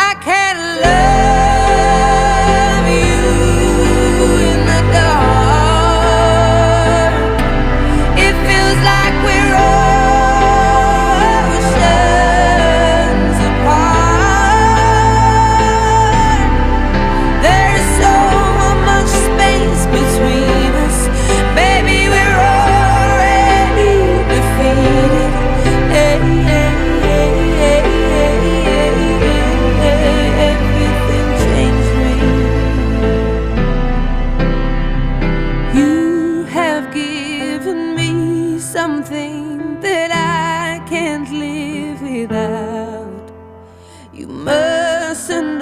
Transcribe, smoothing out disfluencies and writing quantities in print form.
I can't love you in the dark. It feels like we're oceans apart. There's so much space between us. Baby, we're already defeated. Everything changed me. You have given me something that I can't live without. You mustn't